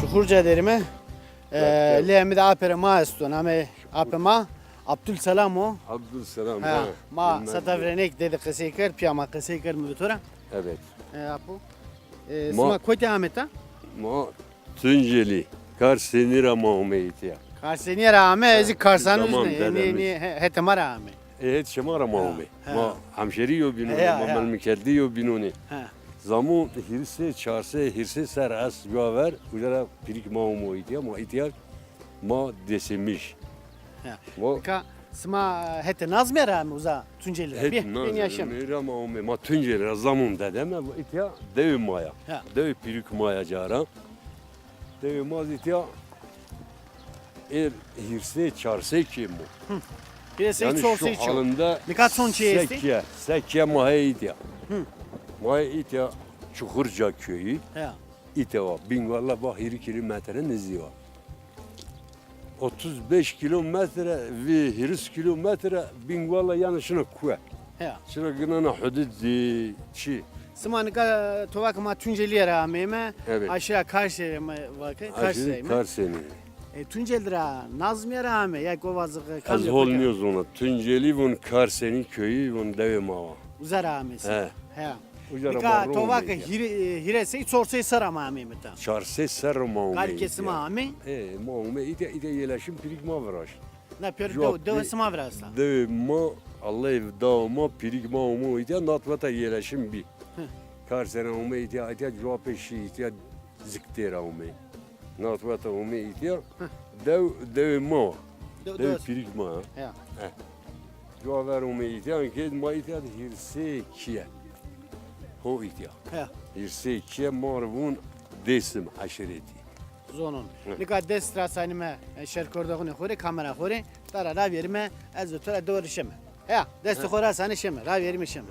Çukurca derime. Lehmi de apere ma eston. Ama apema Abdülselam o. Abdülselam. Ha, ma bilmem satavrenek dedi kısayker. Piyama kısayker müdütora. Evet. Apo. Sma kote Ahmet'a. Ma Tunceli. Karsenira Mahmeytiya. Karseni rağme ezi karsan Zaman üzne. dedemiz. Ni hetema rağme. Evet şemara Mahmey. ha. Ma hamşeriyo binuni. Ya, Ma ya. malmikeldiyo binuni. Ha. Zamu hirse çarse hirse ser as yaver. Ujara pirik Mahmeytiya. Ma ihtiyaç ma desemiş. Ha. Ma Ka sma hete nazme rağme uza Tunceli. hep Ben yaşam. Mira Mahmey. Ma Tunceli zaman dedem. Ma ihtiyaç dev maya. Ha. Dev pirik maya cara. Dev ma ihtiyaç hirse çarse kim bu? Bir de Yani sek sorsa şu içiyor. halinde Birkaç son çeyesti. Sekke Maheyitya. Maheyitya Çukurca köyü. Ha. İteva. Bingalla bahiri kilometre nizi var. 35 kilometre ve 100 kilometre Bingalla yani şuna kuve. Ha. Şuna gınana hudud çi. Sımanika tovak ma Tunceli'ye rağmen Evet. aşağı karşıya vakı karşıya. Karseni. Tunceli'ra Nazmiye rağmen ya kovazık Az kan olmuyoruz ona. Tunceli vun Karseni köyü vun devema. uzar rağmen. He. Ha. Ujara Nika barro tovak olmayı. hirese sorsay sarama meta. Çarse serra Mahmeyitya. Kal kesima ami. Mahmeyitya ide yerleşim pirik mavraş. Na per Yok, do bir- sima vrasta. Dövme, Allah ev dağıma, pirik mağıma ihtiyaç, natvata yerleşim bir. Karsene olma ihtiyaç, cevap eşi ihtiyaç, ziktera olma. Natvata olma ihtiyaç, dövme, dev pirik mağı. Ya. Cevap ver olma ihtiyaç, ki ma ihtiyaç hirse kiye. Ho ihtiyaç. Ha. Hirse kiye marvun desim aşireti. Zonun. Nika destra sanime şerkordağını khore kamera khore. Tara ra verme az tora doğru şeme. Ya dest khora sani şeme ra verme şeme.